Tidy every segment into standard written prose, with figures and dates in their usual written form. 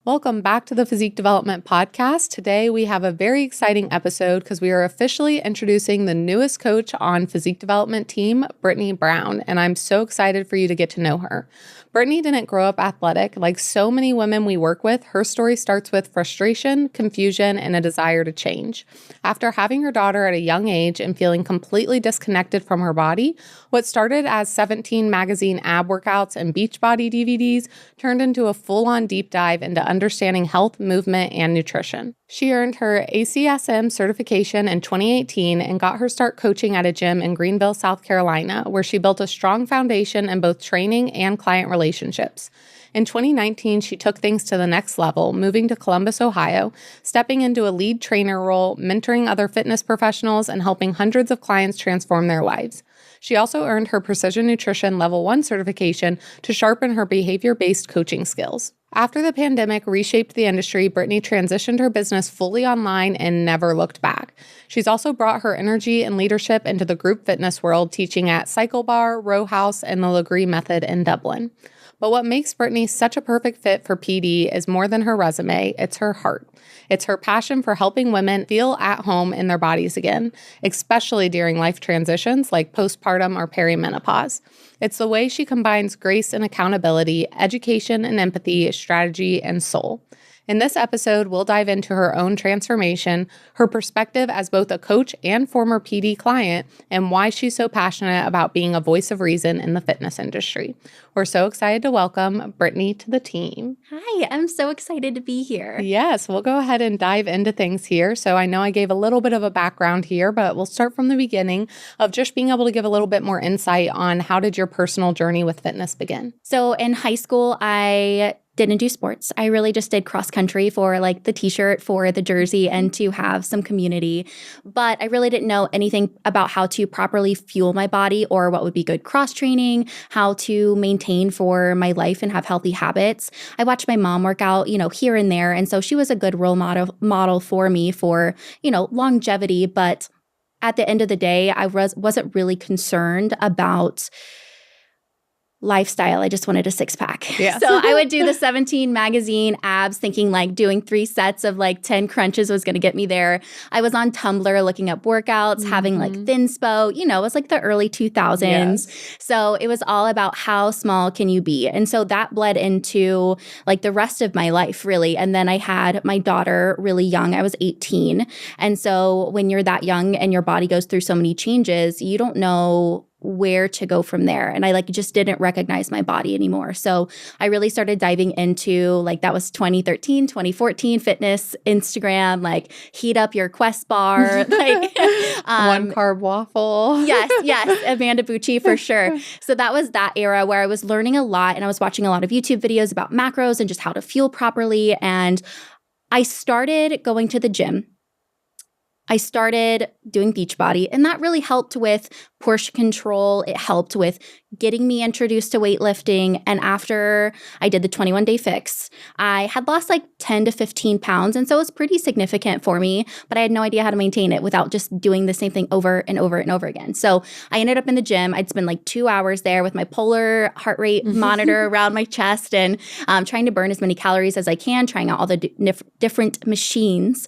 Welcome back to the Physique Development Podcast. Today we have a very exciting episode because we are officially introducing the newest coach on Physique Development team, Brittany Brown, and I'm so excited for you to get to know her. Brittany didn't grow up athletic. Like so many women we work with, her story starts with frustration, confusion, and a desire to change. After having her daughter at a young age and feeling completely disconnected from her body, what started as 17 magazine ab workouts and Beachbody DVDs turned into a full-on deep dive into understanding health, movement, and nutrition. She earned her ACSM certification in 2018 and got her start coaching at a gym in Greenville, South Carolina, where she built a strong foundation in both training and client relationships. In 2019, she took things to the next level, moving to Columbus, Ohio, stepping into a lead trainer role, mentoring other fitness professionals, and helping hundreds of clients transform their lives. She also earned her Precision Nutrition Level 1 certification to sharpen her behavior-based coaching skills. After the pandemic reshaped the industry, Brittany transitioned her business fully online and never looked back. She's also brought her energy and leadership into the group fitness world, teaching at CycleBar, RowHouse, and the Lagree Method in Dublin. But what makes Brittany such a perfect fit for PD is more than her resume, it's her heart. It's her passion for helping women feel at home in their bodies again, especially during life transitions like postpartum or perimenopause. It's the way she combines grace and accountability, education and empathy, strategy and soul. In this episode, we'll dive into her own transformation, her perspective as both a coach and former PD client, and why she's so passionate about being a voice of reason in the fitness industry. We're so excited to welcome Brittany to the team. Hi, I'm so excited to be here. Yes, we'll go ahead and dive into things here. So I know I gave a little bit of a background here, but we'll start from the beginning of just being able to give a little bit more insight on how did your personal journey with fitness begin? So in high school, I didn't do sports. I really just did cross country for like the t-shirt, for the jersey, and to have some community. But I really didn't know anything about how to properly fuel my body or what would be good cross training, how to maintain for my life and have healthy habits. I watched my mom work out, here and there. And so she was a good role model for me for, longevity. But at the end of the day, I wasn't really concerned about lifestyle. I just wanted a six-pack. Yes. So I would do the 17 magazine abs thinking like doing 3 sets of like 10 crunches was going to get me there. I was on Tumblr looking up workouts, having like thinspo, it was like the early 2000s. Yes. So it was all about how small can you be? And so that bled into like the rest of my life really. And then I had my daughter really young. I was 18. And so when you're that young and your body goes through so many changes, you don't know where to go from there. And I just didn't recognize my body anymore. So I really started diving into that was 2013, 2014 fitness, Instagram, heat up your Quest bar, one carb waffle. Yes, Amanda Bucci for sure. So that was that era where I was learning a lot and I was watching a lot of YouTube videos about macros and just how to fuel properly. And I started going to the gym. I started doing Beachbody, and that really helped with portion control. It helped with getting me introduced to weightlifting. And after I did the 21-day fix, I had lost 10 to 15 pounds. And so it was pretty significant for me, but I had no idea how to maintain it without just doing the same thing over and over and over again. So I ended up in the gym. I'd spend 2 hours there with my polar heart rate monitor around my chest and trying to burn as many calories as I can, trying out all the different machines.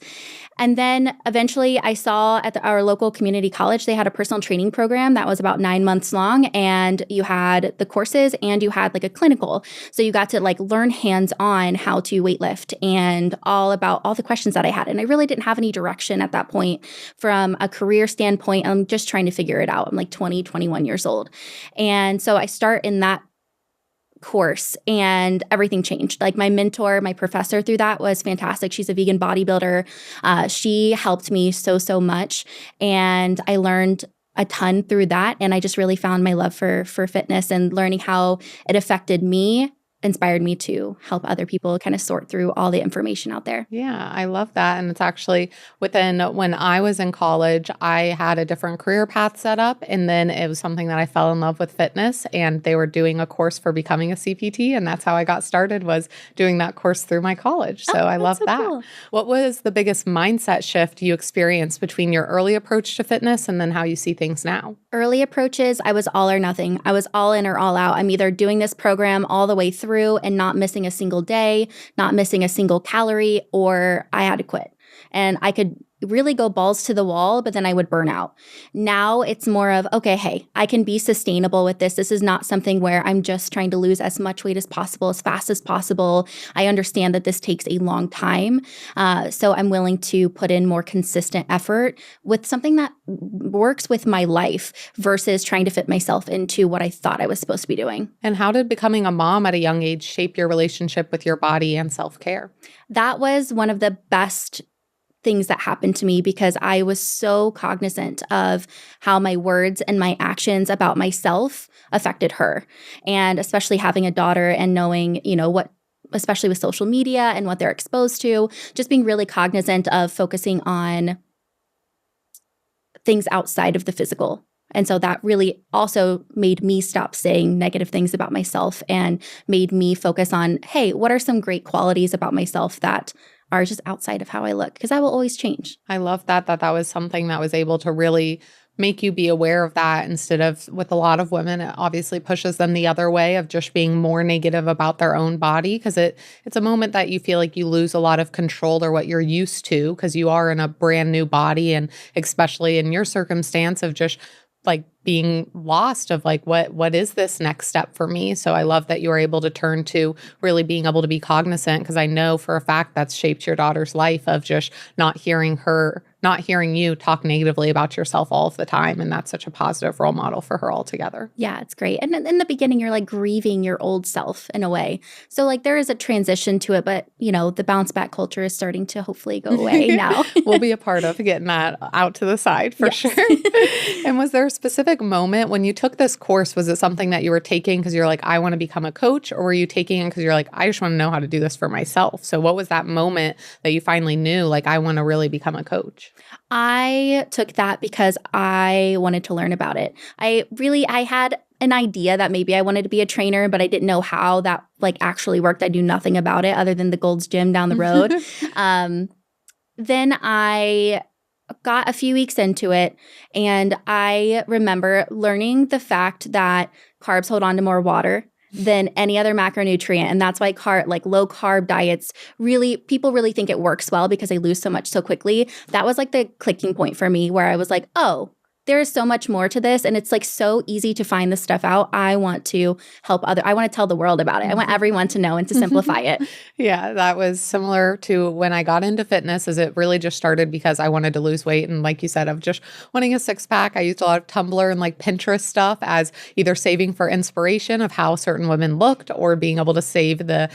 And then eventually I saw at our local community college, they had a personal training program that was about 9 months long. And you had the courses and you had a clinical. So you got to learn hands-on how to weightlift and all about all the questions that I had. And I really didn't have any direction at that point from a career standpoint. I'm just trying to figure it out. I'm 20, 21 years old. And so I start in that course and everything changed. My mentor, my professor through that was fantastic. She's a vegan bodybuilder. She helped me so much. And I learned a ton through that. And I just really found my love for fitness and learning how it affected me inspired me to help other people kind of sort through all the information out there. Yeah, I love that. And it's actually when I was in college, I had a different career path set up. And then it was something that I fell in love with fitness, and they were doing a course for becoming a CPT. And that's how I got started, was doing that course through my college. So I love that. Cool. What was the biggest mindset shift you experienced between your early approach to fitness and then how you see things now? Early approaches, I was all or nothing. I was all in or all out. I'm either doing this program all the way through through and not missing a single day, not missing a single calorie, or I had to quit. And I could really go balls to the wall, but then I would burn out. Now it's more of, okay, hey, I can be sustainable with this. This is not something where I'm just trying to lose as much weight as possible, as fast as possible. I understand that this takes a long time. So I'm willing to put in more consistent effort with something that works with my life versus trying to fit myself into what I thought I was supposed to be doing. And how did becoming a mom at a young age shape your relationship with your body and self-care? That was one of the best things that happened to me because I was so cognizant of how my words and my actions about myself affected her. And especially having a daughter and knowing, what, especially with social media and what they're exposed to, just being really cognizant of focusing on things outside of the physical. And so that really also made me stop saying negative things about myself and made me focus on, hey, what are some great qualities about myself that are just outside of how I look? Because I will always change. I love that was something that was able to really make you be aware of that instead of with a lot of women, it obviously pushes them the other way of just being more negative about their own body because it's a moment that you feel like you lose a lot of control or what you're used to because you are in a brand new body and especially in your circumstance of just like being lost of like, what is this next step for me? So I love that you were able to turn to really being able to be cognizant because I know for a fact that's shaped your daughter's life of just not hearing you talk negatively about yourself all of the time. And that's such a positive role model for her altogether. Yeah, it's great. And in the beginning, you're like grieving your old self in a way. So like there is a transition to it, but the bounce back culture is starting to hopefully go away now. We'll be a part of getting that out to the side for sure. And was there a specific moment when you took this course? Was it something that you were taking because you're like, I want to become a coach? Or were you taking it because you're like, I just want to know how to do this for myself? So what was that moment that you finally knew, like, I want to really become a coach? I took that because I wanted to learn about it. I had an idea that maybe I wanted to be a trainer, but I didn't know how that like actually worked. I knew nothing about it other than the Gold's Gym down the road. Then I got a few weeks into it and I remember learning the fact that carbs hold on to more water than any other macronutrient. And that's why low carb diets people really think it works well because they lose so much so quickly. That was like the clicking point for me where I was like, oh, there is so much more to this. And it's like so easy to find this stuff out. I want to help I want to tell the world about it. I want everyone to know and to simplify it. Yeah, that was similar to when I got into fitness as it really just started because I wanted to lose weight. And like you said, of just wanting a six pack, I used a lot of Tumblr and like Pinterest stuff as either saving for inspiration of how certain women looked or being able to save the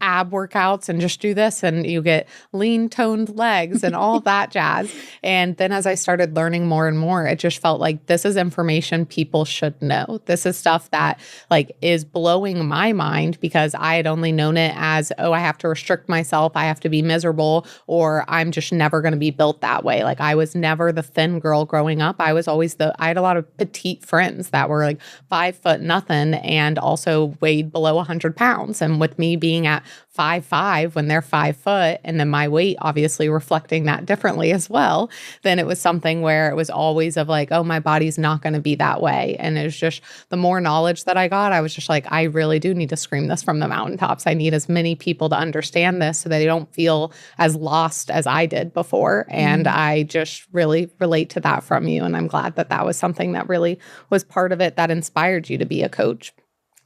ab workouts and just do this. And you get lean toned legs and all that jazz. And then as I started learning more and more, it just felt like this is information people should know. This is stuff that like is blowing my mind because I had only known it as, oh, I have to restrict myself. I have to be miserable or I'm just never going to be built that way. Like I was never the thin girl growing up. I was always I had a lot of petite friends that were like 5 foot nothing and also weighed below 100 pounds. And with me being at 5'5" when they're 5 foot and then my weight obviously reflecting that differently as well, then it was something where it was always of like, oh, my body's not going to be that way. And it was just the more knowledge that I got, I was just like, I really do need to scream this from the mountaintops. I need as many people to understand this so that they don't feel as lost as I did before. And I just really relate to that from you. And I'm glad that that was something that really was part of it that inspired you to be a coach.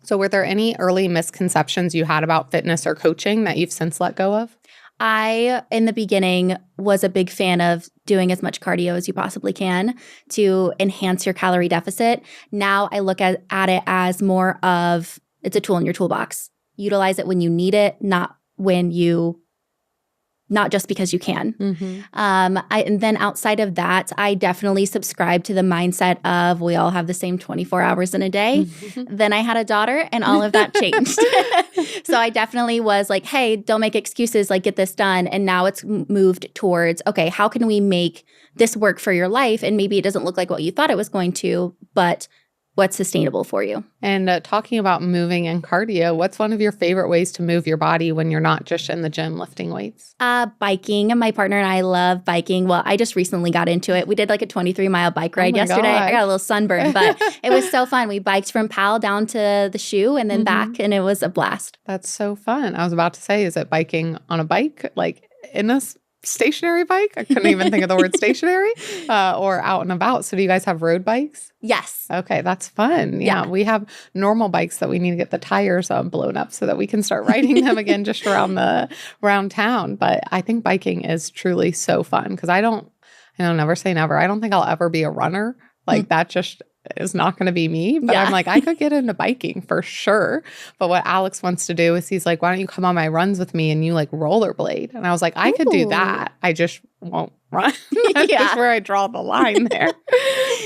So were there any early misconceptions you had about fitness or coaching that you've since let go of? I, in the beginning, was a big fan of doing as much cardio as you possibly can to enhance your calorie deficit. Now I look at it as more of it's a tool in your toolbox. Utilize it when you need it, not just because you can. And then outside of that, I definitely subscribe to the mindset of we all have the same 24 hours in a day. Then I had a daughter and all of that changed. So I definitely was like, hey, don't make excuses, like get this done. And now it's moved towards, okay, how can we make this work for your life? And maybe it doesn't look like what you thought it was going to, but what's sustainable for you. And talking about moving and cardio, what's one of your favorite ways to move your body when you're not just in the gym lifting weights? Biking. My partner and I love biking. Well, I just recently got into it. We did like a 23-mile bike ride yesterday. Gosh. I got a little sunburn, but it was so fun. We biked from Pal down to the shoe and then back, and it was a blast. That's so fun. I was about to say, is it biking on a bike, like in a stationary bike? I couldn't even think of the word stationary, or out and about. So do you guys have road bikes? Yes. Okay, that's fun. Yeah, we have normal bikes that we need to get the tires blown up so that we can start riding them again just around town. But I think biking is truly so fun because never say never. I don't think I'll ever be a runner. Like that just is not going to be me. But I'm like, I could get into biking for sure. But what Alex wants to do is he's like, why don't you come on my runs with me and you like rollerblade? And I was like, I could do that. I just won't run. That's just where I draw the line there.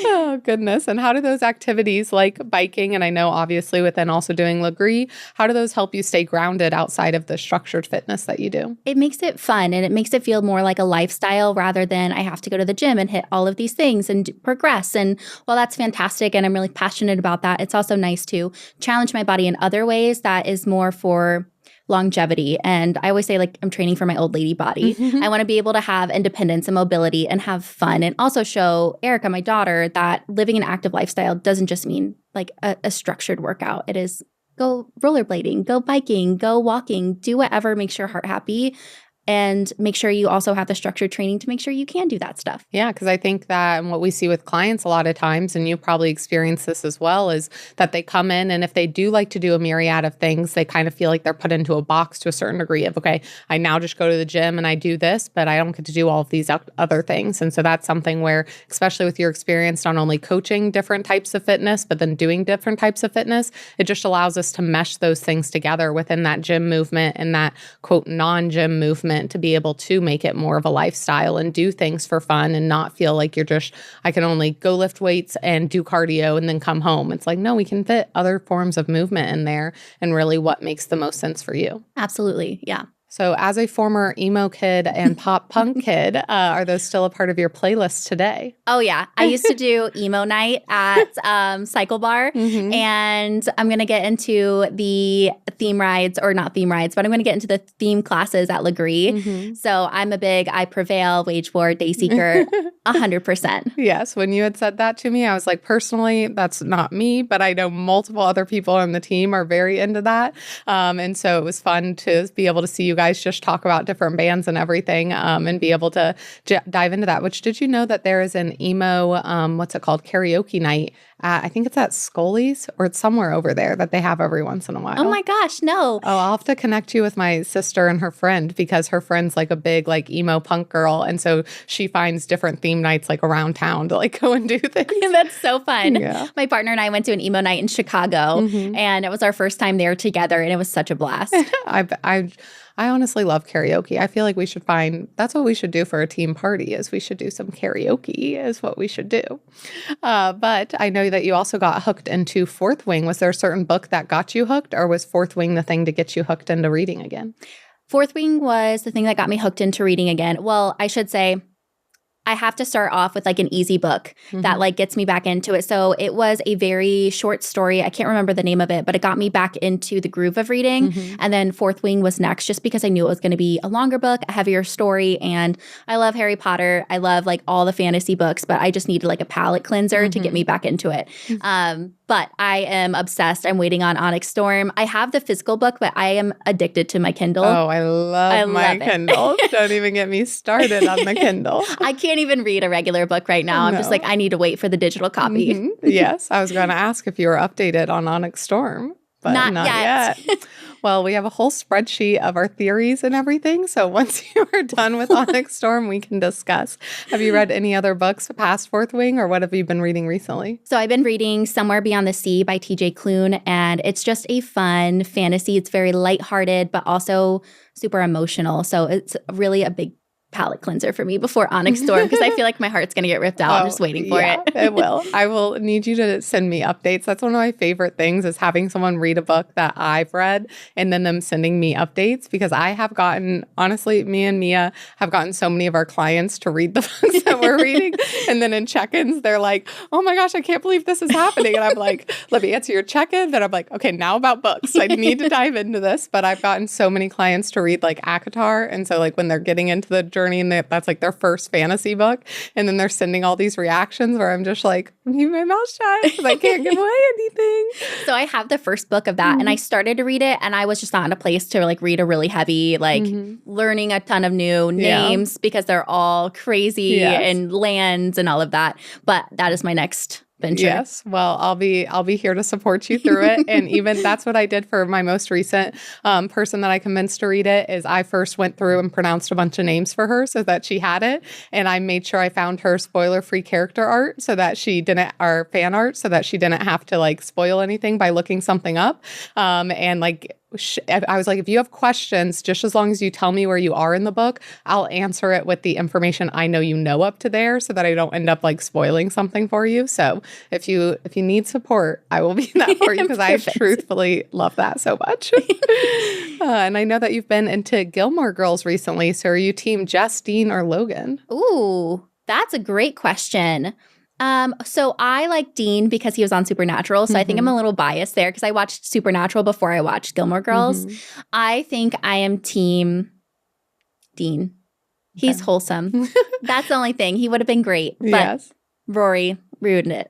Oh, goodness. And how do those activities like biking, and I know obviously within also doing Lagree, how do those help you stay grounded outside of the structured fitness that you do? It makes it fun and it makes it feel more like a lifestyle rather than I have to go to the gym and hit all of these things and progress. And while that's fantastic and I'm really passionate about that, it's also nice to challenge my body in other ways that is more for longevity. And I always say, like, I'm training for my old lady body. I want to be able to have independence and mobility and have fun and also show Erica, my daughter, that living an active lifestyle doesn't just mean like a structured workout. It is go rollerblading, go biking, go walking, do whatever makes your heart happy. And make sure you also have the structured training to make sure you can do that stuff. Yeah, because I think that what we see with clients a lot of times, and you probably experience this as well, is that they come in and if they do like to do a myriad of things, they kind of feel like they're put into a box to a certain degree of, okay, I now just go to the gym and I do this, but I don't get to do all of these other things. And so that's something where, especially with your experience, not only coaching different types of fitness, but then doing different types of fitness, it just allows us to mesh those things together within that gym movement and that quote non-gym movement to be able to make it more of a lifestyle and do things for fun and not feel like you're just, I can only go lift weights and do cardio and then come home. It's like, no, we can fit other forms of movement in there and really what makes the most sense for you. Absolutely. Yeah. So as a former emo kid and pop punk kid, are those still a part of your playlist today? Oh, yeah. I used to do emo night at CycleBar, and I'm going to get into the theme rides, or not theme rides, but I'm going to get into the theme classes at Lagree. So I'm a big I Prevail, Wage War, Day Seeker, 100%. Yes. When you had said that to me, I was like, personally, that's not me, but I know multiple other people on the team are very into that. And so it was fun to be able to see you guys just talk about different bands and everything, and be able to dive into that. Which, did you know that there is an emo, what's it called, karaoke night? I think it's at Scully's, or it's somewhere over there that they have every once in a while. Oh my gosh, no. Oh, I'll have to connect you with my sister and her friend, because her friend's like a big like emo punk girl. And so she finds different theme nights like around town to like go and do things. That's so fun. Yeah. My partner and I went to an emo night in Chicago, and it was our first time there together, and it was such a blast. I honestly love karaoke. I feel like we should that's what we should do for a team party, is we should do some karaoke is what we should do. But I know that you also got hooked into Fourth Wing. Was there a certain book that got you hooked, or was Fourth Wing the thing to get you hooked into reading again? Fourth Wing was the thing that got me hooked into reading again. Well, I should say, I have to start off with like an easy book that like gets me back into it. So it was a very short story. I can't remember the name of it, but it got me back into the groove of reading. And then Fourth Wing was next, just because I knew it was going to be a longer book, a heavier story. And I love Harry Potter. I love like all the fantasy books, but I just needed like a palate cleanser to get me back into it. But I am obsessed. I'm waiting on Onyx Storm. I have the physical book, but I am addicted to my Kindle. Oh, I love my Kindle. Don't even get me started on the Kindle. I can't even read a regular book right now. I'm just like, I need to wait for the digital copy. Yes. I was going to ask if you were updated on Onyx Storm, but not yet. Well, we have a whole spreadsheet of our theories and everything. So once you are done with Onyx Storm, we can discuss. Have you read any other books past Fourth Wing, or what have you been reading recently? So I've been reading Somewhere Beyond the Sea by TJ Klune, and it's just a fun fantasy. It's very lighthearted, but also super emotional. So it's really a big palate cleanser for me before Onyx Storm because I feel like my heart's going to get ripped out. I'm just waiting for it. It will. I will need you to send me updates. That's one of my favorite things is having someone read a book that I've read and then them sending me updates because I have gotten, honestly, me and Mia have gotten so many of our clients to read the books that we're reading. And then in check-ins, they're like, oh my gosh, I can't believe this is happening. And I'm like, let me answer your check-in. Then I'm like, okay, now about books. I need to dive into this. But I've gotten so many clients to read like ACOTAR. And so like when they're getting into the journey and that's like their first fantasy book. And then they're sending all these reactions where I'm just like, keep my mouth shut because I can't give away anything. So I have the first book of that and I started to read it and I was just not in a place to like read a really heavy, like learning a ton of new names because they're all crazy and lands and all of that. But that is my next venture. Yes. Well, I'll be here to support you through it. And even that's what I did for my most recent person that I convinced to read it is I first went through and pronounced a bunch of names for her so that she had it. And I made sure I found her spoiler-free character art so that she didn't, or fan art, so that she didn't have to like spoil anything by looking something up. And like, I was like, if you have questions, just as long as you tell me where you are in the book, I'll answer it with the information I know you know up to there so that I don't end up like spoiling something for you. So if you need support, I will be that for you because I truthfully love that so much. And I know that you've been into Gilmore Girls recently. So are you team Jess, Dean, or Logan? Ooh, that's a great question. So I like Dean because he was on Supernatural. So I think I'm a little biased there because I watched Supernatural before I watched Gilmore Girls. I think I am team Dean. He's wholesome. That's the only thing. He would have been great. But Rory ruined it.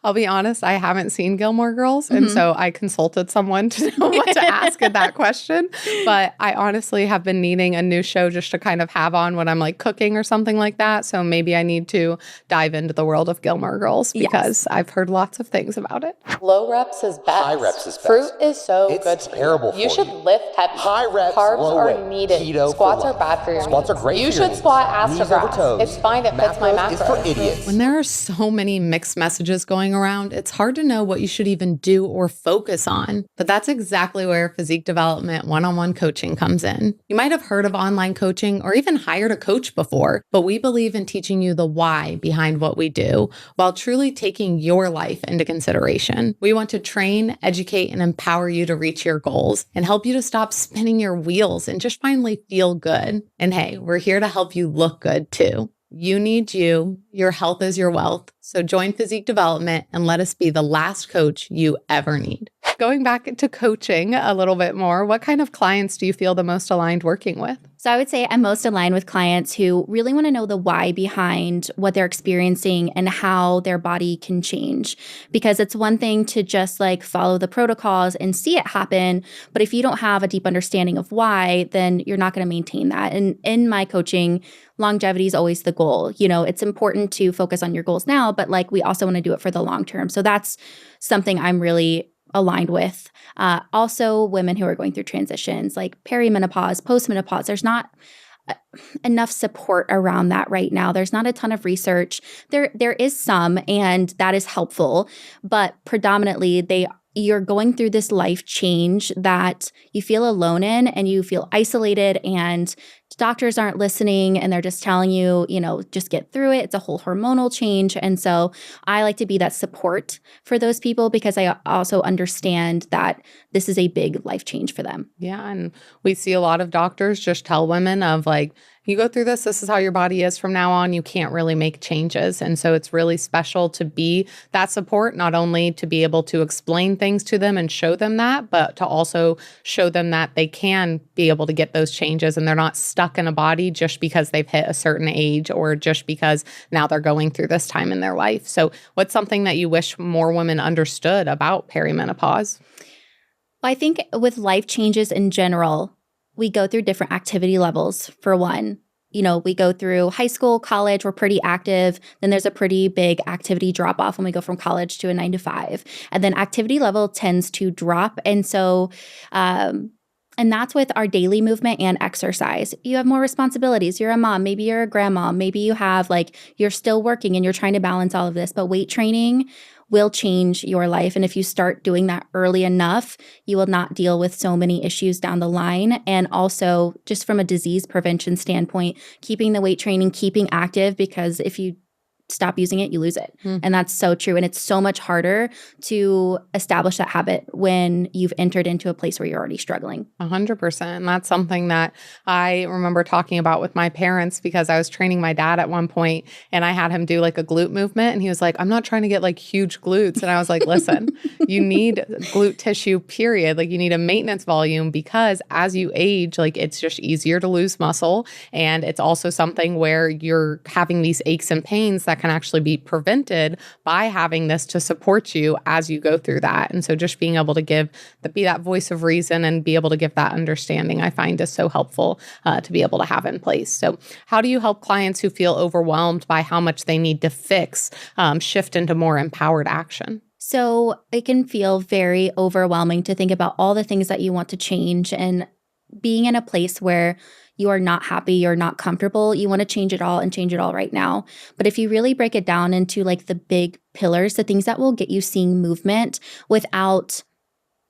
I'll be honest, I haven't seen Gilmore Girls. And so I consulted someone to know what to ask in that question. But I honestly have been needing a new show just to kind of have on when I'm like cooking or something like that. So maybe I need to dive into the world of Gilmore Girls because I've heard lots of things about it. Low reps is best. High reps is best. Fruit is so it's good. Terrible for you. You should lift heavy. High reps, carbs low are weight. needed. Keto Squats for are bad for your Squats knees. are great You for your should knees. squat Knees over ass to toes. grass. It's fine. It fits my macros. Is for idiots. When there are so many mixed messages going around, it's hard to know what you should even do or focus on. But that's exactly where physique development one-on-one coaching comes in. You might have heard of online coaching or even hired a coach before, but we believe in teaching you the why behind what we do while truly taking your life into consideration. We want to train, educate, and empower you to reach your goals and help you to stop spinning your wheels and just finally feel good. And hey, we're here to help you look good too. You need you. Your health is your wealth. So join Physique Development and let us be the last coach you ever need. Going back to coaching a little bit more, what kind of clients do you feel the most aligned working with? So I would say I'm most aligned with clients who really want to know the why behind what they're experiencing and how their body can change. Because it's one thing to just like follow the protocols and see it happen. But if you don't have a deep understanding of why, then you're not going to maintain that. And in my coaching, longevity is always the goal. You know, it's important to focus on your goals now, but like we also want to do it for the long term. So that's something I'm really aligned with. Also, women who are going through transitions like perimenopause, postmenopause, there's not enough support around that right now. There's not a ton of research. There is some, and that is helpful, but predominantly you're going through this life change that you feel alone in and you feel isolated, and doctors aren't listening and they're just telling you, you know, just get through it. It's a whole hormonal change. And so I like to be that support for those people because I also understand that this is a big life change for them. Yeah. And we see a lot of doctors just tell women of like, you go through this is how your body is from now on. You can't really make changes. And so it's really special to be that support, not only to be able to explain things to them and show them that, but to also show them that they can be able to get those changes and they're not stuck in a body just because they've hit a certain age or just because now they're going through this time in their life. So what's something that you wish more women understood about perimenopause? Well, I think with life changes in general, we go through different activity levels for one. You know, we go through high school, college, we're pretty active. Then there's a pretty big activity drop off when we go from college to a 9 to 5. And then activity level tends to drop. And so, and that's with our daily movement and exercise. You have more responsibilities. You're a mom, maybe you're a grandma, maybe you have like, you're still working and you're trying to balance all of this. But weight training, will change your life. And if you start doing that early enough, you will not deal with so many issues down the line. And also, just from a disease prevention standpoint, keeping the weight training, keeping active, because if you stop using it, you lose it. And that's so true. And it's so much harder to establish that habit when you've entered into a place where you're already struggling. 100%. And that's something that I remember talking about with my parents, because I was training my dad at one point and I had him do like a glute movement. And he was like, I'm not trying to get like huge glutes. And I was like, listen, you need glute tissue, period. Like you need a maintenance volume, because as you age, like it's just easier to lose muscle. And it's also something where you're having these aches and pains that can actually be prevented by having this to support you as you go through that. And so just being able to be that voice of reason and be able to give that understanding, I find is so helpful to be able to have in place. So how do you help clients who feel overwhelmed by how much they need to fix, shift into more empowered action? So it can feel very overwhelming to think about all the things that you want to change, and being in a place where you are not happy, you're not comfortable, you want to change it all and change it all right now. But if you really break it down into like the big pillars, the things that will get you seeing movement without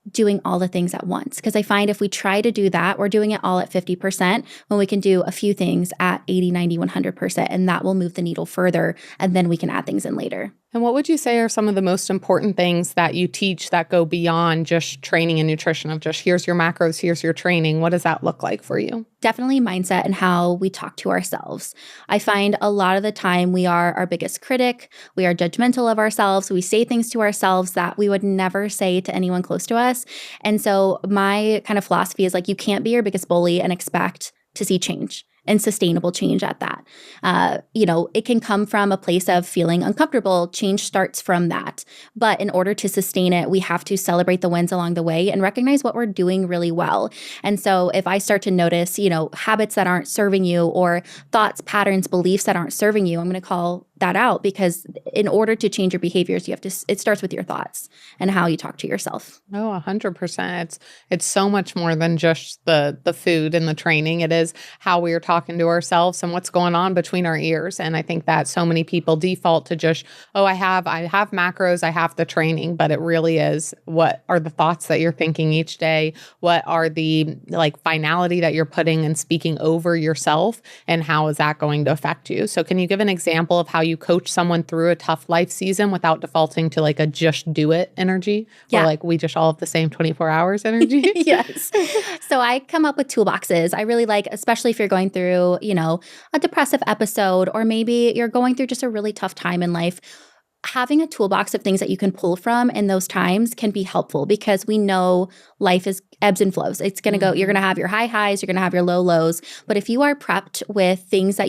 doing all the things at once. Because I find if we try to do that, we're doing it all at 50% when we can do a few things at 80, 90, 100%, and that will move the needle further. And then we can add things in later. And what would you say are some of the most important things that you teach that go beyond just training and nutrition, of just here's your macros, here's your training? What does that look like for you? Definitely mindset and how we talk to ourselves. I find a lot of the time we are our biggest critic. We are judgmental of ourselves. We say things to ourselves that we would never say to anyone close to us. And so my kind of philosophy is like, you can't be your biggest bully and expect to see change. And sustainable change at that. It can come from a place of feeling uncomfortable. Change starts from that. But in order to sustain it, we have to celebrate the wins along the way and recognize what we're doing really well. And so if I start to notice, habits that aren't serving you, or thoughts, patterns, beliefs that aren't serving you, I'm going to call that out, because in order to change your behaviors, it starts with your thoughts and how you talk to yourself. Oh, 100%. It's so much more than just the food and the training. It is how we are talking to ourselves and what's going on between our ears. And I think that so many people default to just, I have macros, I have the training, but it really is, what are the thoughts that you're thinking each day? What are the finality that you're putting and speaking over yourself? And how is that going to affect you? So can you give an example of how you coach someone through a tough life season without defaulting to like a just do it energy? Yeah. Or like we just all have the same 24 hours energy? Yes. So I come up with toolboxes. I really like, especially if you're going through, a depressive episode, or maybe you're going through just a really tough time in life. Having a toolbox of things that you can pull from in those times can be helpful, because we know life is ebbs and flows. It's going to go, you're going to have your high highs, you're going to have your low lows. But if you are prepped with things that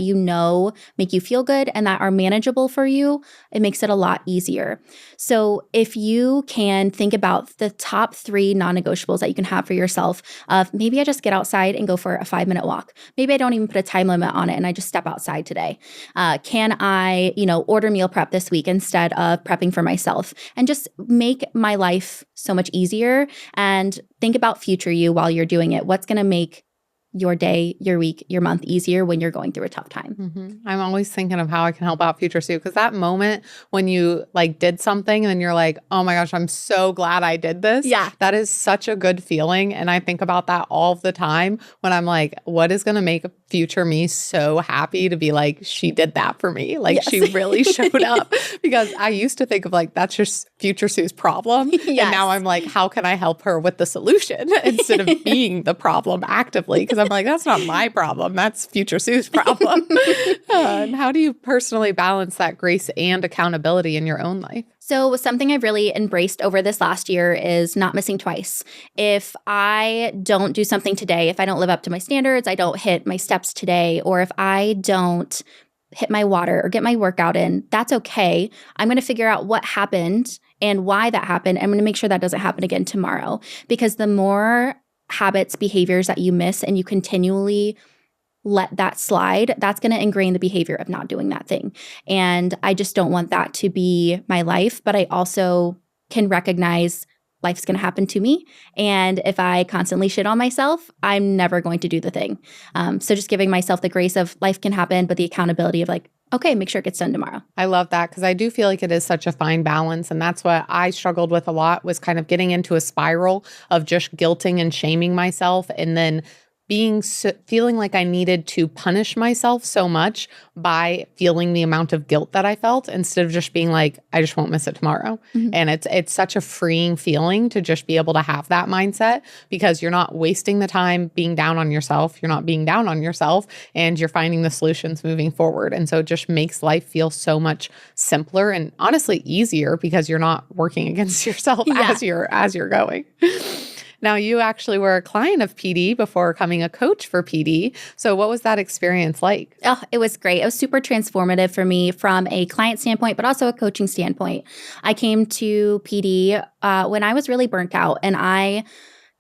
make you feel good and that are manageable for you, it makes it a lot easier. So if you can think about the top 3 non-negotiables that you can have for yourself, of maybe I just get outside and go for a 5-minute walk. Maybe I don't even put a time limit on it and I just step outside today. Can I, order meal prep this week instead of prepping for myself, and just make my life so much easier, and think about future you while you're doing it. What's going to make your day, your week, your month easier when you're going through a tough time? Mm-hmm. I'm always thinking of how I can help out future Sue, because that moment when you did something and then you're like, oh my gosh, I'm so glad I did this. Yeah. That is such a good feeling. And I think about that all the time when I'm like, what is going to make future me so happy to be like, she did that for me. Yes. She really showed up, because I used to think of that's just future Sue's problem. Yes. And now I'm like, how can I help her with the solution instead of being the problem actively? Because I'm like, that's not my problem. That's future Sue's problem. And how do you personally balance that grace and accountability in your own life? So something I've really embraced over this last year is not missing twice. If I don't do something today, if I don't live up to my standards, I don't hit my steps today, or if I don't hit my water or get my workout in, that's okay. I'm going to figure out what happened and why that happened. I'm going to make sure that doesn't happen again tomorrow, because the more habits, behaviors that you miss and you continually let that slide, that's going to ingrain the behavior of not doing that thing. And I just don't want that to be my life. But I also can recognize life's going to happen to me. And if I constantly shit on myself, I'm never going to do the thing. So just giving myself the grace of life can happen, but the accountability of okay, make sure it gets done tomorrow. I love that because I do feel like it is such a fine balance. And that's what I struggled with a lot, was kind of getting into a spiral of just guilting and shaming myself, and then feeling like I needed to punish myself so much by feeling the amount of guilt that I felt, instead of just being like, I just won't miss it tomorrow. And it's such a freeing feeling to just be able to have that mindset, because you're not wasting the time being down on yourself. You're not being down on yourself, and you're finding the solutions moving forward. And so it just makes life feel so much simpler and honestly easier, because you're not working against yourself as you're going. Now, you actually were a client of PD before becoming a coach for PD. So what was that experience like? Oh, it was great. It was super transformative for me from a client standpoint, but also a coaching standpoint. I came to PD when I was really burnt out, and I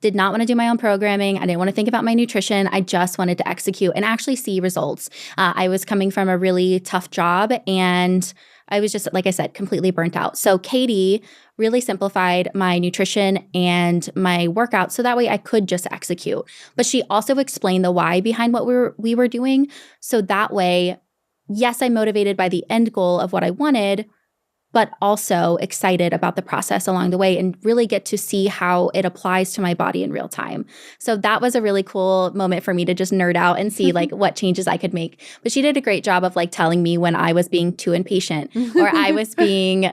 did not want to do my own programming. I didn't want to think about my nutrition. I just wanted to execute and actually see results. I was coming from a really tough job, and I was just, like I said, completely burnt out. So Katie really simplified my nutrition and my workout so that way I could just execute. But she also explained the why behind what we were doing. So that way, yes, I'm motivated by the end goal of what I wanted, but also excited about the process along the way, and really get to see how it applies to my body in real time. So that was a really cool moment for me to just nerd out and see like what changes I could make. But she did a great job of like telling me when I was being too impatient, or I was being,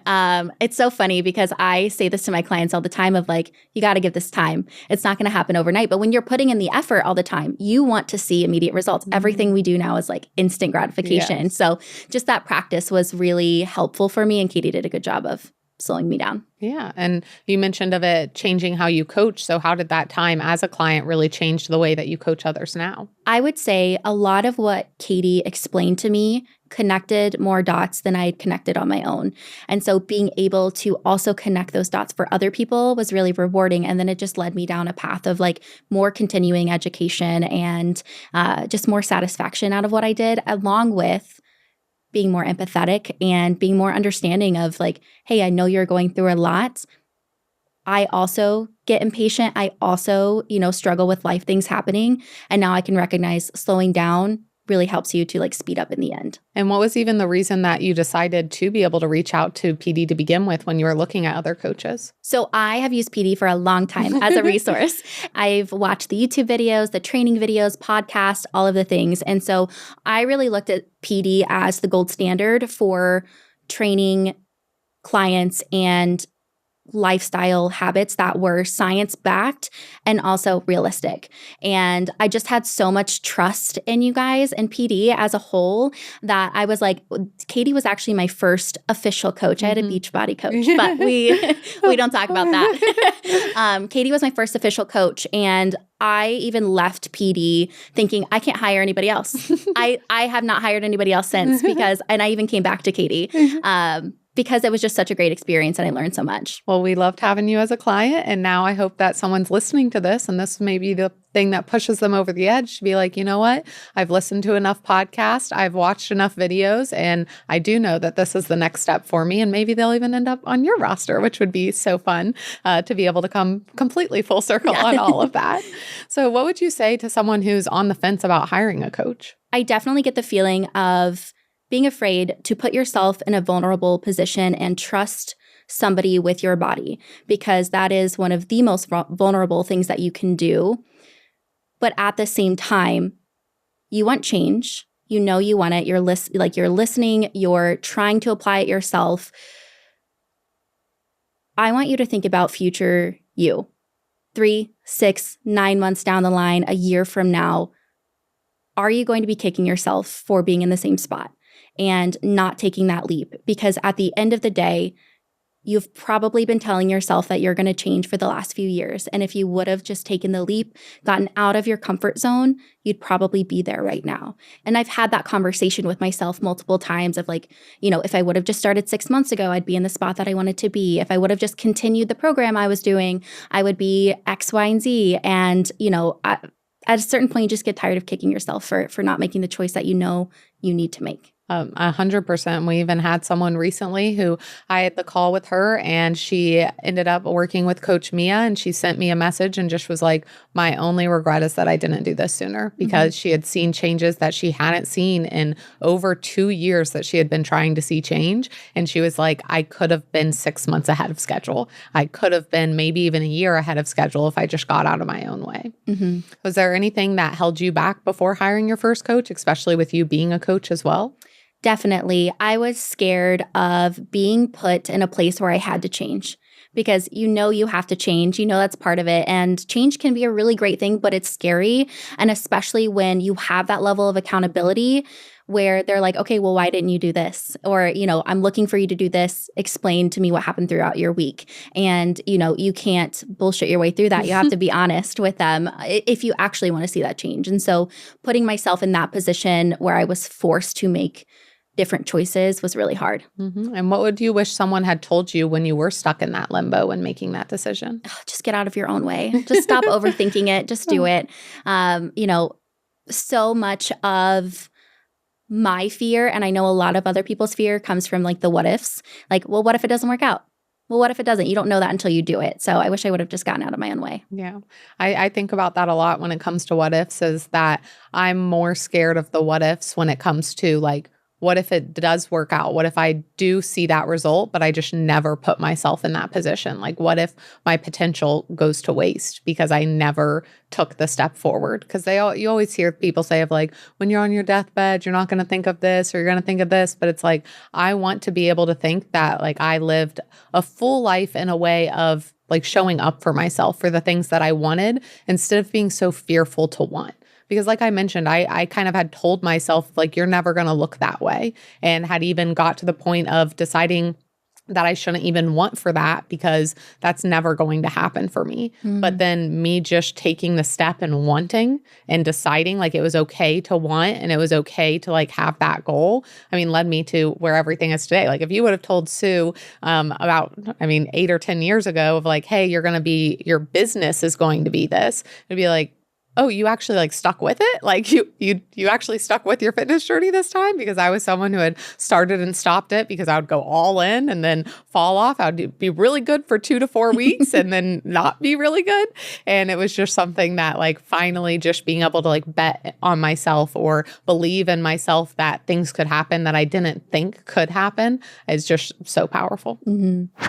it's so funny because I say this to my clients all the time of like, you got to give this time. It's not going to happen overnight. But when you're putting in the effort all the time, you want to see immediate results. Everything we do now is like instant gratification. Yes. So just that practice was really helpful for me, and Katie did a good job of slowing me down. Yeah. And you mentioned of it changing how you coach. So how did that time as a client really change the way that you coach others now? I would say a lot of what Katie explained to me connected more dots than I had connected on my own. And so being able to also connect those dots for other people was really rewarding. And then it just led me down a path of like more continuing education and just more satisfaction out of what I did, along with being more empathetic and being more understanding of like, hey, I know you're going through a lot. I also get impatient. I also, struggle with life things happening. And now I can recognize slowing down really helps you to like speed up in the end. And what was even the reason that you decided to be able to reach out to PD to begin with when you were looking at other coaches? So I have used PD for a long time as a resource. I've watched the YouTube videos, the training videos, podcasts, all of the things. And so I really looked at PD as the gold standard for training clients and lifestyle habits that were science-backed and also realistic. And I just had so much trust in you guys and PD as a whole that I was like, Katie was actually my first official coach. I had a Beachbody coach, but we don't talk about that. Katie was my first official coach, and I even left PD thinking I can't hire anybody else. I have not hired anybody else since and I even came back to Katie. Because it was just such a great experience and I learned so much. Well, we loved having you as a client. And now I hope that someone's listening to this, and this may be the thing that pushes them over the edge to be like, you know what? I've listened to enough podcasts. I've watched enough videos, and I do know that this is the next step for me. And maybe they'll even end up on your roster, which would be so fun to be able to come completely full circle on all of that. So what would you say to someone who's on the fence about hiring a coach? I definitely get the feeling of being afraid to put yourself in a vulnerable position and trust somebody with your body, because that is one of the most vulnerable things that you can do. But at the same time, you want change. You know you want it. You're listening. You're trying to apply it yourself. I want you to think about future you. 3, 6, 9 months down the line, a year from now, are you going to be kicking yourself for being in the same spot and not taking that leap? Because at the end of the day, you've probably been telling yourself that you're going to change for the last few years. And if you would have just taken the leap, gotten out of your comfort zone, you'd probably be there right now. And I've had that conversation with myself multiple times of like, if I would have just started 6 months ago, I'd be in the spot that I wanted to be. If I would have just continued the program I was doing, I would be X, Y, and Z. And, at a certain point, you just get tired of kicking yourself for not making the choice that you know you need to make. 100%. We even had someone recently who I had the call with her, and she ended up working with Coach Mia, and she sent me a message and just was like, my only regret is that I didn't do this sooner, because she had seen changes that she hadn't seen in over 2 years that she had been trying to see change. And she was like, I could have been 6 months ahead of schedule. I could have been maybe even a year ahead of schedule if I just got out of my own way. Was there anything that held you back before hiring your first coach, especially with you being a coach as well? Definitely. I was scared of being put in a place where I had to change, because you have to change, that's part of it. And change can be a really great thing, but it's scary. And especially when you have that level of accountability where they're like, okay, well, why didn't you do this? Or, I'm looking for you to do this. Explain to me what happened throughout your week. And, you can't bullshit your way through that. You have to be honest with them if you actually want to see that change. And so putting myself in that position where I was forced to make different choices was really hard. And what would you wish someone had told you when you were stuck in that limbo when making that decision? Just get out of your own way. Just stop overthinking it. Just do it. So much of my fear, and I know a lot of other people's fear, comes from like the what ifs. Like, well, what if it doesn't work out? Well, what if it doesn't? You don't know that until you do it. So I wish I would have just gotten out of my own way. Yeah. I think about that a lot when it comes to what ifs, is that I'm more scared of the what ifs when it comes to like, what if it does work out? What if I do see that result, but I just never put myself in that position? Like, what if my potential goes to waste because I never took the step forward? Because you always hear people say of like, when you're on your deathbed, you're not going to think of this or you're going to think of this. But it's like, I want to be able to think that like I lived a full life in a way of like showing up for myself for the things that I wanted, instead of being so fearful to want. Because like I mentioned, I kind of had told myself, like, you're never going to look that way, and had even got to the point of deciding that I shouldn't even want for that, because that's never going to happen for me. But then me just taking the step and wanting and deciding like it was okay to want and it was okay to like have that goal, led me to where everything is today. Like if you would have told Sue about 8 or 10 years ago of like, hey, your business is going to be this, it'd be like, oh, you actually like stuck with it? Like you actually stuck with your fitness journey this time? Because I was someone who had started and stopped it because I would go all in and then fall off. I would be really good for 2 to 4 weeks and then not be really good. And it was just something that like finally just being able to like bet on myself or believe in myself that things could happen that I didn't think could happen is just so powerful.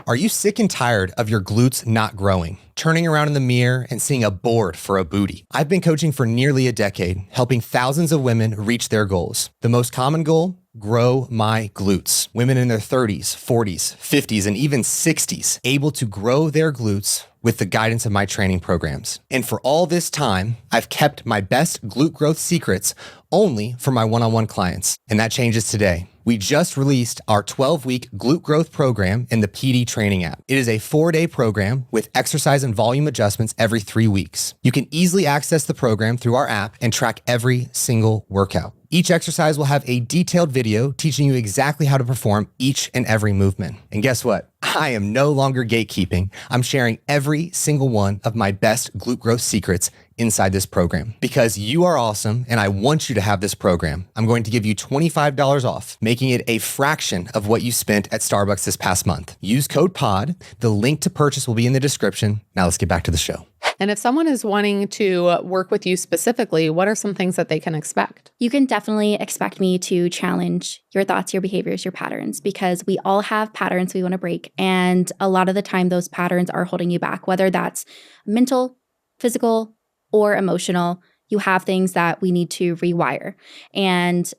Are you sick and tired of your glutes not growing? Turning around in the mirror and seeing a board for a booty? I've been coaching for nearly a decade, helping thousands of women reach their goals. The most common goal? Grow my glutes. Women in their 30s, 40s, 50s, and even 60s able to grow their glutes with the guidance of my training programs. And for all this time, I've kept my best glute growth secrets only for my one-on-one clients. And that changes today. We just released our 12-week glute growth program in the PD training app. It is a 4-day program with exercise and volume adjustments every 3 weeks. You can easily access the program through our app and track every single workout. Each exercise will have a detailed video teaching you exactly how to perform each and every movement. And guess what? I am no longer gatekeeping. I'm sharing every single one of my best glute growth secrets inside this program. Because you are awesome and I want you to have this program, I'm going to give you $25 off, making it a fraction of what you spent at Starbucks this past month. Use code POD. The link to purchase will be in the description. Now let's get back to the show. And if someone is wanting to work with you specifically, what are some things that they can expect? You can definitely expect me to challenge your thoughts, your behaviors, your patterns, because we all have patterns we want to break. And a lot of the time, those patterns are holding you back, whether that's mental, physical, or emotional. You have things that we need to rewire. And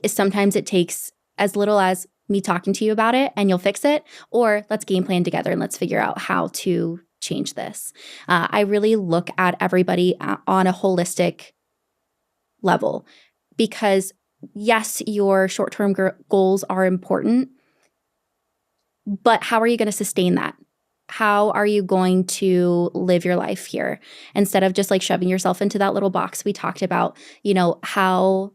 sometimes it takes as little as me talking to you about it and you'll fix it, or let's game plan together and let's figure out how to change this. I really look at everybody on a holistic level, because yes, your short-term goals are important, but how are you going to sustain that? How are you going to live your life here instead of just like shoving yourself into that little box we talked about? How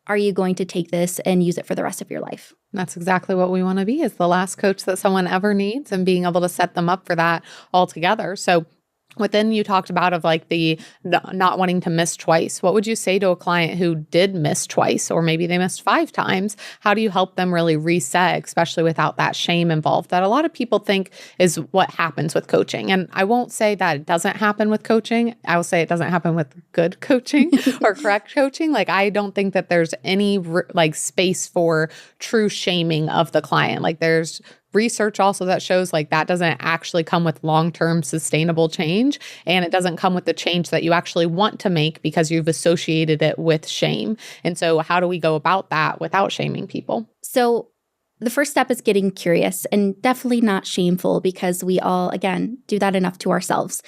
are you going to take this and use it for the rest of your life? That's exactly what we want to be, is the last coach that someone ever needs, and being able to set them up for that altogether. So But then you talked about of like the not wanting to miss twice. What would you say to a client who did miss twice, or maybe they missed 5 times? How do you help them really reset, especially without that shame involved that a lot of people think is what happens with coaching? And I won't say that it doesn't happen with coaching. I will say it doesn't happen with good coaching or correct coaching. Like, I don't think that there's any like space for true shaming of the client. Like, there's research also that shows like that doesn't actually come with long-term sustainable change, and it doesn't come with the change that you actually want to make because you've associated it with shame. And so how do we go about that without shaming people? So the first step is getting curious, and definitely not shameful, because we all, again, do that enough to ourselves.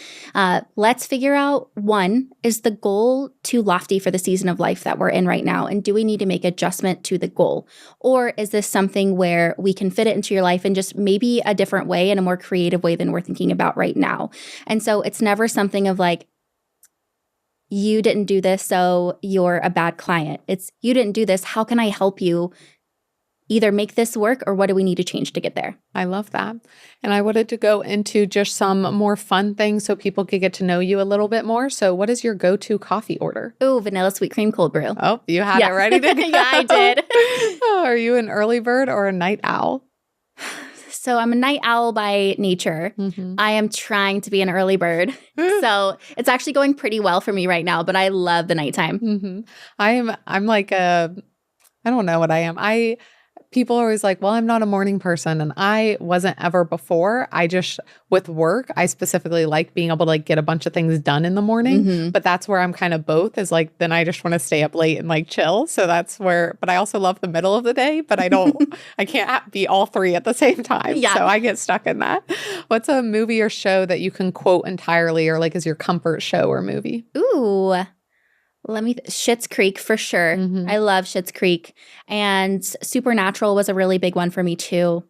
Let's figure out, one, is the goal too lofty for the season of life that we're in right now? And do we need to make adjustment to the goal? Or is this something where we can fit it into your life in just maybe a different way, in a more creative way than we're thinking about right now? And so it's never something of like, you didn't do this, so you're a bad client. It's, you didn't do this, how can I help you either make this work, or what do we need to change to get there? I love that. And I wanted to go into just some more fun things so people could get to know you a little bit more. So what is your go-to coffee order? Ooh, vanilla sweet cream cold brew. Oh, you had it ready to go. Yeah, I did. Oh, are you an early bird or a night owl? So I'm a night owl by nature. Mm-hmm. I am trying to be an early bird. So it's actually going pretty well for me right now, but I love the nighttime. Mm-hmm. I'm like I don't know what I am. People are always like, well, I'm not a morning person. And I wasn't ever before. I just, with work, I specifically like being able to like get a bunch of things done in the morning. Mm-hmm. But that's where I'm kind of both, is like, then I just want to stay up late and like chill. So that's where, but I also love the middle of the day, but I can't be all three at the same time. Yeah. So I get stuck in that. What's a movie or show that you can quote entirely, or like is your comfort show or movie? Ooh. Schitt's Creek for sure. Mm-hmm. I love Schitt's Creek. And Supernatural was a really big one for me too.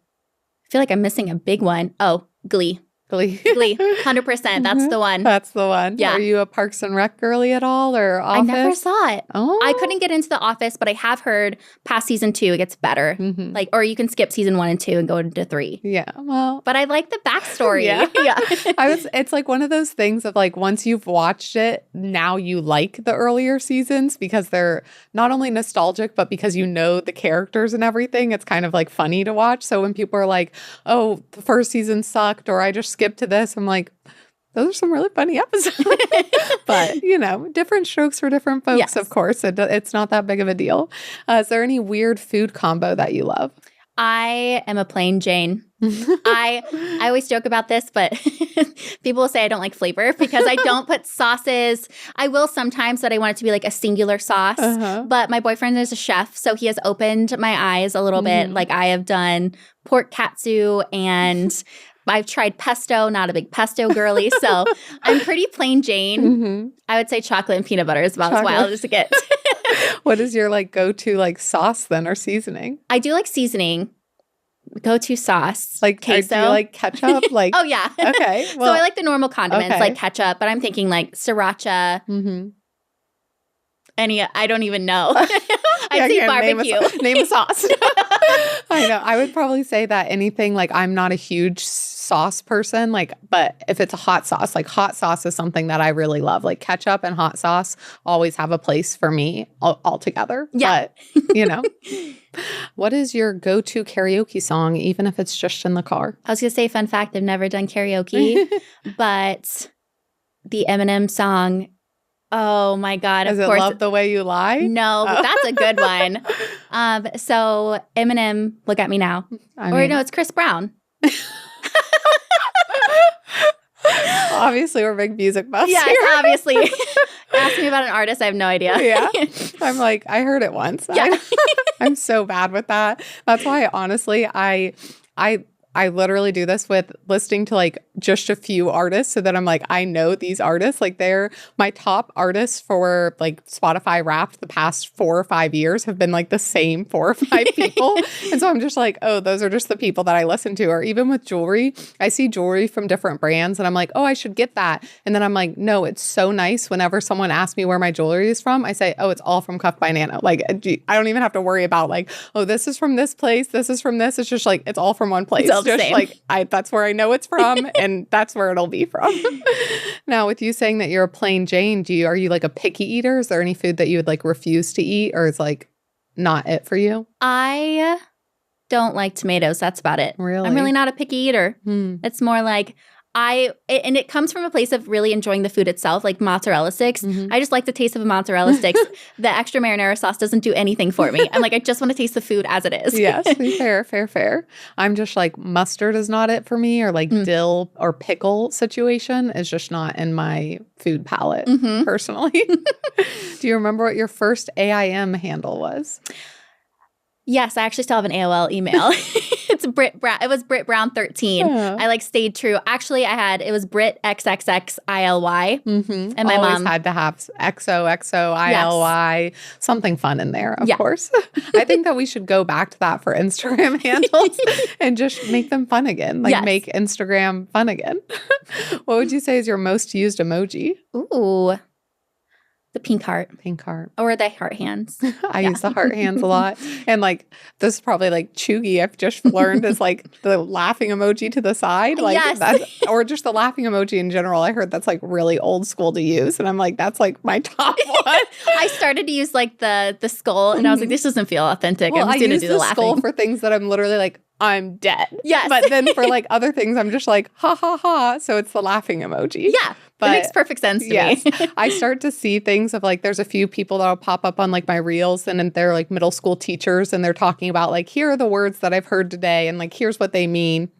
I feel like I'm missing a big one. Oh, Glee. Glee, 100%. That's the one. That's the one. Yeah. Are you a Parks and Rec girly at all, or Office? I never saw it. Oh. I couldn't get into The Office, but I have heard past season 2 it gets better. Mm-hmm. Like, or you can skip season 1 and 2 and go into 3. Yeah. Well, But I like the backstory. Yeah. Yeah. It's like one of those things of like, once you've watched it, now you like the earlier seasons because they're not only nostalgic, but because you know the characters and everything, it's kind of like funny to watch. So when people are like, oh, the first season sucked, or I just skipped to this, I'm like, those are some really funny episodes. But, different strokes for different folks, Yes. of course. It's not that big of a deal. Is there any weird food combo that you love? I am a plain Jane. I always joke about this, but people will say I don't like flavor because I don't put sauces. I will sometimes, but I want it to be like a singular sauce. Uh-huh. But my boyfriend is a chef, so he has opened my eyes a little bit. Like, I have done pork katsu, and I've tried pesto, not a big pesto girly. So I'm pretty plain Jane. Mm-hmm. I would say chocolate and peanut butter is about as wild as it gets. What is your like go-to like sauce then, or seasoning? I do like seasoning. Go-to sauce. Like queso. Do you like ketchup? Like Oh, yeah. Okay. So I like the normal condiments, okay. like ketchup, but I'm thinking like sriracha. Mm-hmm. I don't even know. I'd Yeah, say yeah, barbecue. Name a sauce. I know. I would probably say that anything, like, I'm not a huge sauce person, like, but if it's a hot sauce, like hot sauce is something that I really love. Like ketchup and hot sauce always have a place for me altogether. Yeah. But, what is your go-to karaoke song, even if it's just in the car? I was going to say, fun fact, I've never done karaoke, but the Eminem song, oh my God, Is of it course. Love the Way You Lie? No, but that's a good one. So Eminem, Look at Me Now. No, it's Chris Brown. Obviously, we're big music buffs. Yes, here. obviously. Ask me about an artist, I have no idea. Yeah. I'm like, I heard it once. Yeah. I'm so bad with that. That's why, honestly, I literally do this with listening to like just a few artists so that I'm like, I know these artists. Like, they're my top artists for like Spotify Wrapped the past 4 or 5 years have been like the same 4 or 5 people. And so I'm just like, oh, those are just the people that I listen to. Or even with jewelry, I see jewelry from different brands and I'm like, oh, I should get that. And then I'm like, no, it's so nice. Whenever someone asks me where my jewelry is from, I say, oh, it's all from Cuff by Nano. Like, I don't even have to worry about like, oh, this is from this place. This is from this. It's just like, it's all from one place. spelled the same. like, that's where I know it's from, and that's where it'll be from. Now, with you saying that you're a plain Jane, are you like a picky eater? Is there any food that you would like refuse to eat, or is like not it for you? I don't like tomatoes. That's about it. Really? I'm really not a picky eater. It's more like and it comes from a place of really enjoying the food itself, like mozzarella sticks. I just like the taste of a mozzarella sticks. The extra marinara sauce doesn't do anything for me. I'm like, I just want to taste the food as it is. Yes, fair. I'm just like, mustard is not it for me, or like dill or pickle situation is just not in my food palette personally. Do you remember what your first AIM handle was? Yes, I actually still have an AOL email. It's Britt Brown. It was Britt Brown 13. I like stayed true. Actually, it was Britt XXXILY. And my Always mom had to have XOXOILY, something fun in there, of course. I think that we should go back to that for Instagram handles and just make them fun again. Like make Instagram fun again. What would you say is your most used emoji? Ooh. The pink heart. Pink heart. Or the heart hands. I use the heart hands a lot. And like, this is probably like chuggy I've just learned is like the laughing emoji to the side. Like or just the laughing emoji in general. I heard that's like really old school to use. And I'm like, that's like my top one. I started to use like the skull and I was like, this doesn't feel authentic. Well, I'm just going to do the laughing. Skull for things that I'm literally like, I'm dead. Yes. But then for like other things, I'm just like, ha ha ha. So it's the laughing emoji. Yeah. But, it makes perfect sense to me. I start to see things of like, there's a few people that'll pop up on like my reels and they're like middle school teachers and they're talking about like, here are the words that I've heard today and like, here's what they mean.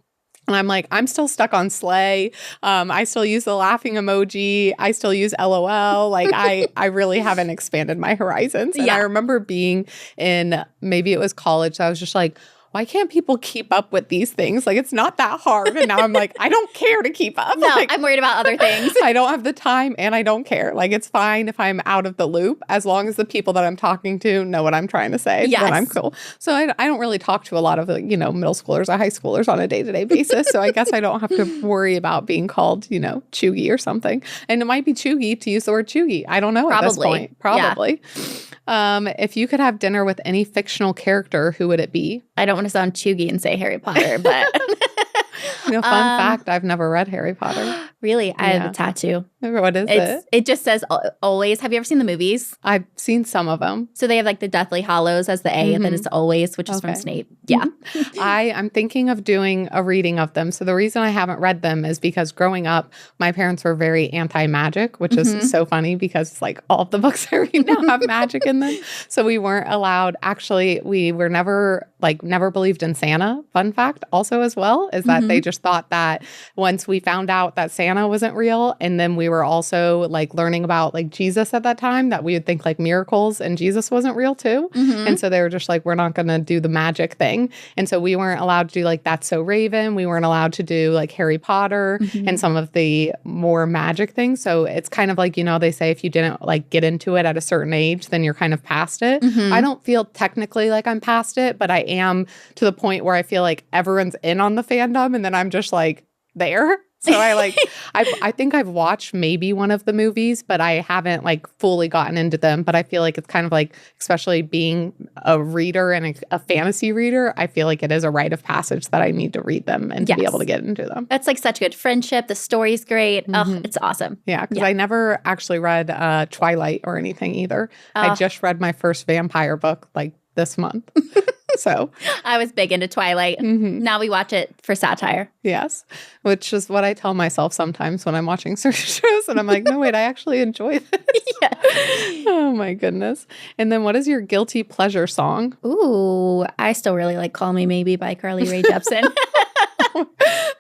And I'm like, I'm still stuck on slay. I still use the laughing emoji. I still use LOL. Like I really haven't expanded my horizons. And I remember being in, maybe it was college. I was just like, why can't people keep up with these things? Like, it's not that hard. And now I'm like, I don't care to keep up. No, like, I'm worried about other things. I don't have the time and I don't care. Like, it's fine if I'm out of the loop as long as the people that I'm talking to know what I'm trying to say. Yes. Then I'm cool. So I don't really talk to a lot of, middle schoolers or high schoolers on a day-to-day basis. So I guess I don't have to worry about being called, chuggy or something. And it might be chuggy to use the word chuggy. I don't know at this point. Probably. Yeah. If you could have dinner with any fictional character, who would it be? I don't want to sound chuggy and say Harry Potter, but fun fact, I've never read Harry Potter. Really? I have a tattoo. What is it? It just says always. Have you ever seen the movies? I've seen some of them. So they have like the Deathly Hallows as the A, and then it's always, which is from Snape. Yeah. I'm thinking of doing a reading of them. So the reason I haven't read them is because growing up, my parents were very anti-magic, which is so funny because like all of the books I read now have magic in them. So we weren't allowed, actually, we were never believed in Santa. Fun fact also as well is that they just thought that once we found out that Santa wasn't real, and then we were also like learning about like Jesus at that time, that we would think like miracles and Jesus wasn't real too. And so they were just like, we're not going to do the magic thing. And so we weren't allowed to do like That's So Raven. We weren't allowed to do like Harry Potter and some of the more magic things. So it's kind of like, they say if you didn't like get into it at a certain age, then you're kind of past it. I don't feel technically like I'm past it, but I am to the point where I feel like everyone's in on the fandom and then I'm just like there. So I think I've watched maybe one of the movies, but I haven't like fully gotten into them. But I feel like it's kind of like, especially being a reader and a fantasy reader, I feel like it is a rite of passage that I need to read them and to be able to get into them. That's like such good friendship. The story's great. Oh, it's awesome. Yeah, because I never actually read Twilight or anything either. I just read my first vampire book like this month. So I was big into Twilight. Now we watch it for satire. Yes, which is what I tell myself sometimes when I'm watching certain shows. And I'm like, no, wait, I actually enjoy this. Oh, my goodness. And then what is your guilty pleasure song? Ooh, I still really like Call Me Maybe by Carly Rae Jepsen.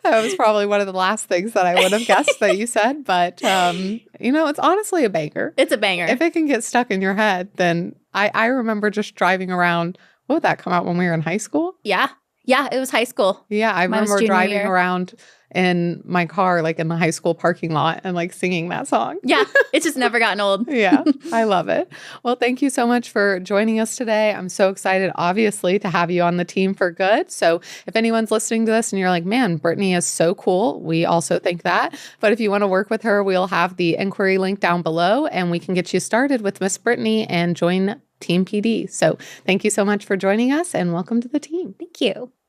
That was probably one of the last things that I would have guessed that you said. But, it's honestly a banger. It's a banger. If it can get stuck in your head, then I remember just driving around. What would that come out when we were in high school? Yeah. Yeah, it was high school. Yeah, I remember driving around in my car, like in the high school parking lot and like singing that song. Yeah, it's just never gotten old. Yeah, I love it. Well, thank you so much for joining us today. I'm so excited, obviously, to have you on the team for good. So if anyone's listening to this and you're like, man, Brittany is so cool, we also think that. But if you want to work with her, we'll have the inquiry link down below and we can get you started with Miss Brittany and join Team PD. So thank you so much for joining us and welcome to the team. Thank you.